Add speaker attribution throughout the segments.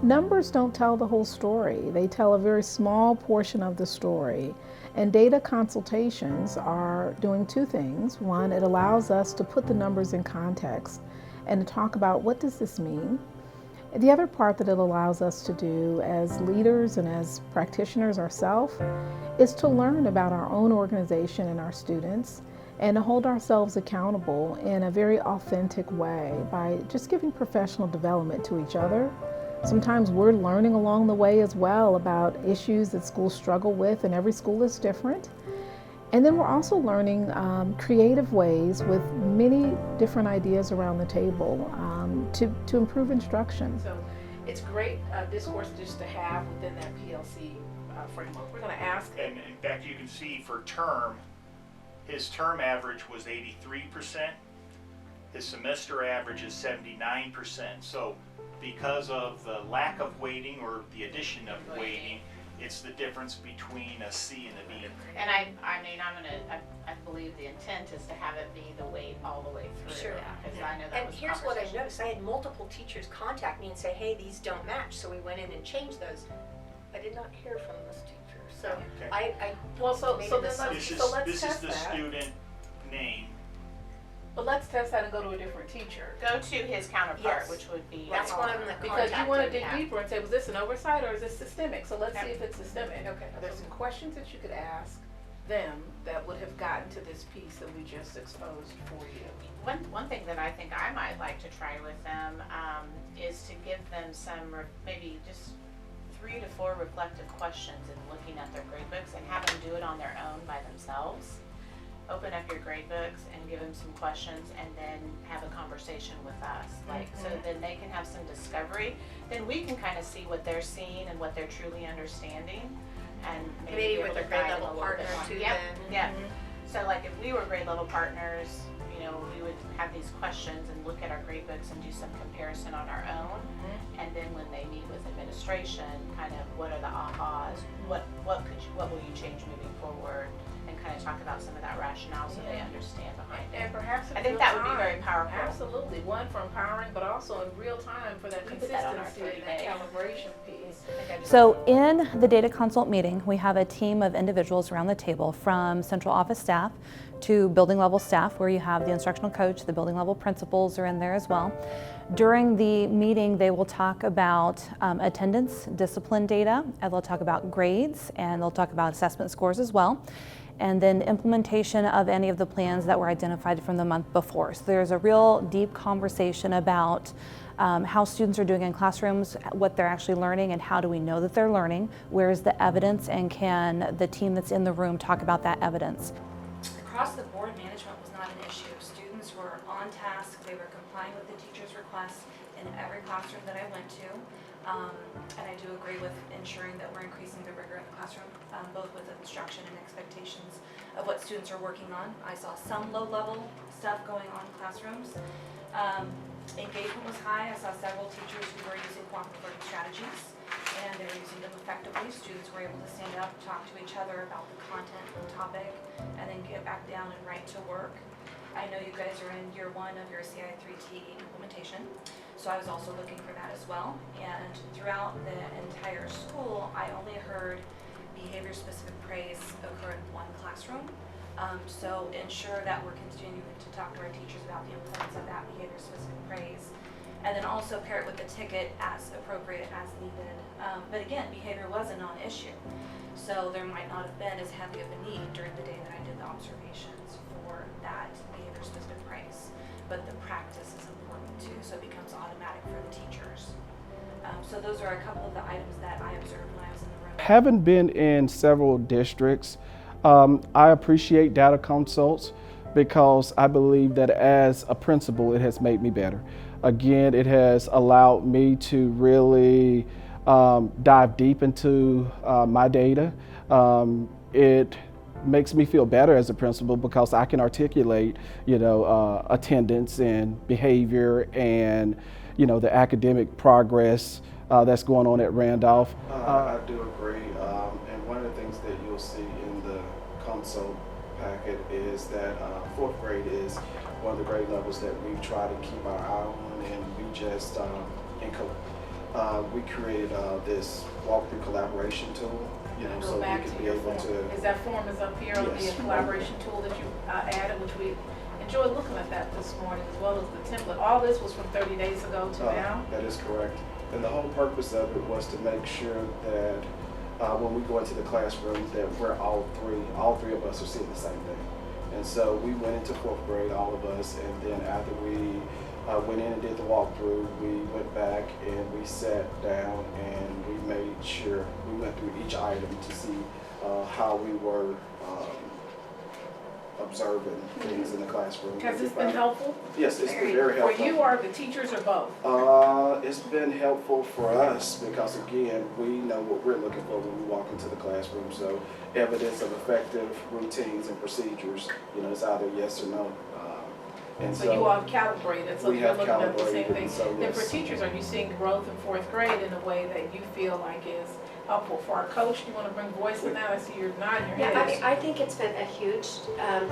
Speaker 1: Numbers don't tell the whole story. They tell a very small portion of the story. And data consultations are doing two things. One, it allows us to put the numbers in context and to talk about what does this mean. The other part that it allows us to do as leaders and as practitioners ourselves is to learn about our own organization and our students and to hold ourselves accountable in a very authentic way by just giving professional development to each other. Sometimes we're learning along the way as well about issues that schools struggle with, and every school is different. And then we're also learning creative ways with many different ideas around the table to improve instruction. So it's great discourse just to have within that PLC framework. We're going to ask.
Speaker 2: And in fact, you can see for term, his term average was 83%. His semester average is 79%. So because of the lack of weighting or the addition of weighting, it's the difference between a C and a B.
Speaker 3: And I believe the intent is to have it be the weight all the way through.
Speaker 4: Sure.
Speaker 3: Because I know that
Speaker 4: And
Speaker 3: was
Speaker 4: here's what I noticed. I had multiple teachers contact me and say, hey, these don't match. So we went in and changed those. I did not hear from this teacher. So
Speaker 2: Okay.
Speaker 1: So
Speaker 4: made
Speaker 1: then
Speaker 4: a mistake.
Speaker 2: This is the student name.
Speaker 1: But let's test that and go to a different teacher.
Speaker 3: Go to his counterpart,
Speaker 4: Yes.
Speaker 3: which would be.
Speaker 4: That's one of them that
Speaker 1: Because you
Speaker 4: contacted
Speaker 1: want to
Speaker 4: me.
Speaker 1: dig deeper and say, was this an oversight or is this systemic? So let's
Speaker 3: Okay.
Speaker 1: see if it's systemic.
Speaker 4: Okay.
Speaker 1: There's some questions that you could ask them that would have gotten to this piece that we just exposed for you.
Speaker 3: One thing that I think I might like to try with them is to give them some maybe just 3 to 4 reflective questions in looking at their grade books and have them do it on their own by themselves. Open up your grade books and give them some questions and then have a conversation with us. So then they can have some discovery. Then we can kind of see what they're seeing and what they're truly understanding. And
Speaker 4: Maybe
Speaker 3: be
Speaker 4: with
Speaker 3: able
Speaker 4: a
Speaker 3: to
Speaker 4: grade
Speaker 3: guide them
Speaker 4: level
Speaker 3: a little bit
Speaker 4: partner
Speaker 3: more.
Speaker 4: too
Speaker 3: Yep,
Speaker 4: then.
Speaker 3: yeah. So like if we were grade level partners, we would have these questions and look at our grade books and do some comparison on our own. And then when they meet with administration, kind of what are the ahas, what will you change moving forward, and kind of talk about some of that rationale so they understand behind it.
Speaker 1: And perhaps in
Speaker 3: I think
Speaker 1: real
Speaker 3: that would be
Speaker 1: time.
Speaker 3: very powerful.
Speaker 1: Absolutely. One, for empowering, but also in real time for that
Speaker 3: We put that on our
Speaker 1: consistency and that
Speaker 3: 3-day.
Speaker 1: calibration piece.
Speaker 5: So in the data consult meeting, we have a team of individuals around the table, from central office staff to building level staff, where you have the instructional coach, the building level principals are in there as well. During the meeting, they will talk about attendance, discipline data, and they'll talk about grades, and they'll talk about assessment scores as well. And then implementation of any of the plans that were identified from the month before. So there's a real deep conversation about how students are doing in classrooms, what they're actually learning, and how do we know that they're learning, where is the evidence, and can the team that's in the room talk about that evidence.
Speaker 6: Across the board, management was not an issue. Students were on task, they were complying with the teacher's requests in every classroom that I went to. And I do agree with ensuring that we're increasing the rigor in the classroom, both with instruction and expectations of what students are working on. I saw some low-level stuff going on in classrooms. Engagement was high. I saw several teachers who were using cooperative learning strategies, and they were using them effectively. Students were able to stand up, talk to each other about the content of the topic, and then get back down and right to work. I know you guys are in year 1 of your CI3T implementation, so I was also looking for that as well. And throughout the entire school, I only heard behavior-specific praise occur in 1 classroom. So ensure that we're continuing to talk to our teachers about the importance of that behavior-specific praise. And then also pair it with the ticket as appropriate, as needed. But again, behavior was a non-issue. So there might not have been as heavy of a need during the day that I did the observations for that behavior-specific praise. But the practice is important too, so it becomes automatic for the teachers. So those are a couple of the items that I observed when I was in the room.
Speaker 7: Having been in several districts, I appreciate data consults because I believe that as a principal, it has made me better. Again, it has allowed me to really dive deep into my data. It makes me feel better as a principal because I can articulate, attendance and behavior and, the academic progress that's going on at Randolph.
Speaker 8: I do agree, and one of the things that you'll see in the console packet is that 4th grade is one of the grade levels that we try to keep our eye on, and we just we created this walkthrough collaboration tool,
Speaker 1: Go
Speaker 8: so we
Speaker 1: back
Speaker 8: could
Speaker 1: to
Speaker 8: be
Speaker 1: your
Speaker 8: able
Speaker 1: form.
Speaker 8: to.
Speaker 1: Is that form is up here on
Speaker 8: Yes.
Speaker 1: the collaboration tool that you added, which we enjoyed looking at that this morning, as well as the template. All this was from 30 days ago to now?
Speaker 8: That is correct. And the whole purpose of it was to make sure that when we go into the classroom that we're all three of us are seeing the same thing. And so we went into 4th grade, all of us, and then after we went in and did the walkthrough, we went back and we sat down and we made sure we went through each item to see how we were observing things in the classroom.
Speaker 1: Has this been helpful?
Speaker 8: Yes, it's been very helpful.
Speaker 1: For you or the teachers or both?
Speaker 8: It's been helpful for us because, again, we know what we're looking for when we walk into the classroom. So evidence of effective routines and procedures, it's either yes or no. And
Speaker 1: So you all have calibrated, so
Speaker 8: we
Speaker 1: you're
Speaker 8: have
Speaker 1: looking at the same
Speaker 8: calibrated,
Speaker 1: thing.
Speaker 8: so
Speaker 1: Then for
Speaker 8: yes.
Speaker 1: teachers, are you seeing growth in 4th grade in a way that you feel like is helpful? For our coach, do you want to bring voice in that? I see you're nodding your
Speaker 4: Yeah,
Speaker 1: head.
Speaker 4: I think it's been a huge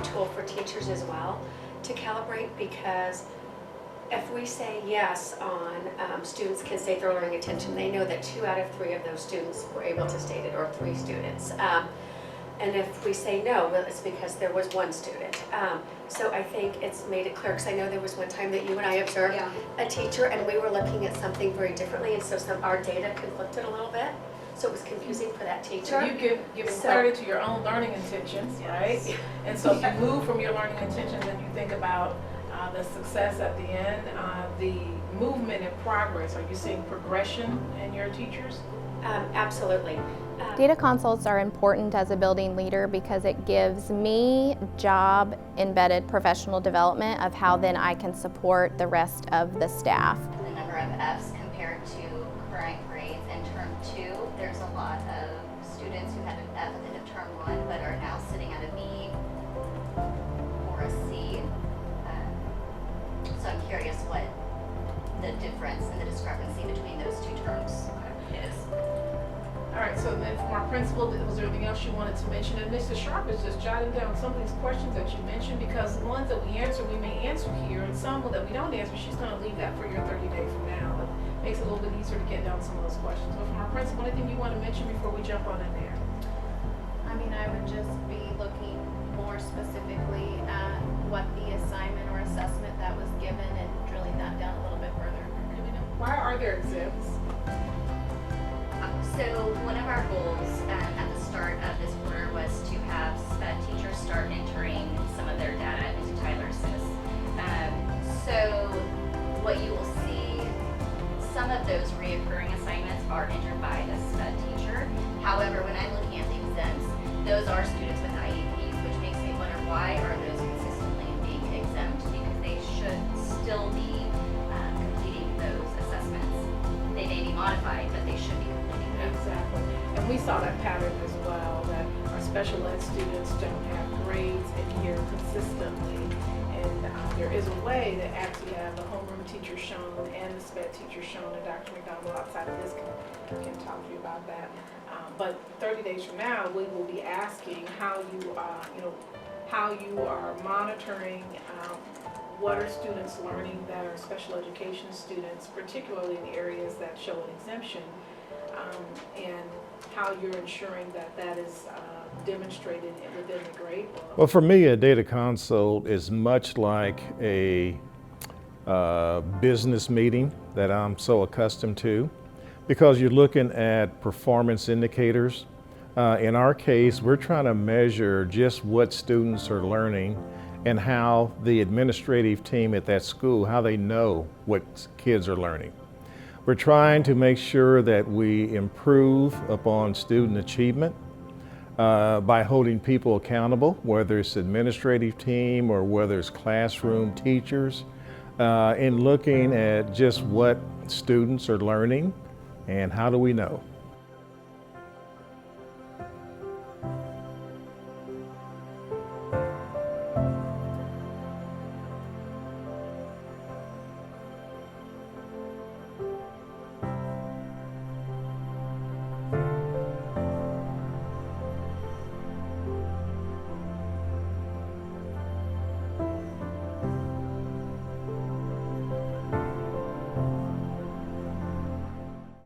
Speaker 4: tool for teachers as well to calibrate, because if we say yes on students can state their learning attention, they know that 2 out of 3 of those students were able to state it, or 3 students. And if we say no, well, it's because there was 1 student. So I think it's made it clear, because I know there was one time that you and I observed a teacher and we were looking at something very differently, and so our data conflicted a little bit. So it was confusing for that teacher.
Speaker 1: So you give clarity to your own learning intentions, right? And so you move from your learning intentions and you think about the success at the end, the movement and progress. Are you seeing progression in your teachers?
Speaker 4: Absolutely.
Speaker 9: Data consults are important as a building leader because it gives me job embedded professional development of how then I can support the rest of the staff.
Speaker 10: The number of Fs compared to current grades in term 2, there's a lot of students who had an F at the end of term 1 but are now sitting at a B or a C. So I'm curious what the difference and the discrepancy between those 2 terms is.
Speaker 1: All right, so then from our principal, was there anything else you wanted to mention? And Mr. Sharp is just jotting down some of these questions that you mentioned, because the ones that we answer, we may answer here, and some that we don't answer, she's gonna leave that for your 30 days from now. It makes it a little bit easier to get down some of those questions. But from our principal, anything you want to mention before we jump on in there?
Speaker 11: I mean, I would just be looking more specifically at what the assignment or assessment that was given and drilling that down a little bit further.
Speaker 1: Why are there exempts?
Speaker 10: So one of our goals at the start of this quarter was to have teachers start entering some of their data into Tyler Assist. So what you will see, some of those reoccurring assignments are entered by a SPED teacher. However, when I'm looking at the exempts, those are students with IEPs, which makes me wonder, why are those consistently being exempt? Because they should still be completing those assessments. They may be modified, but they should be completing them.
Speaker 1: Exactly. And we saw that pattern as well, that our special ed students don't have grades in here consistently. And there is a way to actually have the homeroom teacher shown and the SPED teacher shown, and Dr. McDonald outside of this can talk to you about that. But 30 days from now, we will be asking how you are monitoring what are students learning that are special education students, particularly in the areas that show an exemption, and how you're ensuring that that is demonstrated within the grade book.
Speaker 12: Well, for me, a data consult is much like a business meeting that I'm so accustomed to, because you're looking at performance indicators. In our case, we're trying to measure just what students are learning and how the administrative team at that school, how they know what kids are learning. We're trying to make sure that we improve upon student achievement by holding people accountable, whether it's administrative team or whether it's classroom teachers, in looking at just what students are learning and how do we know.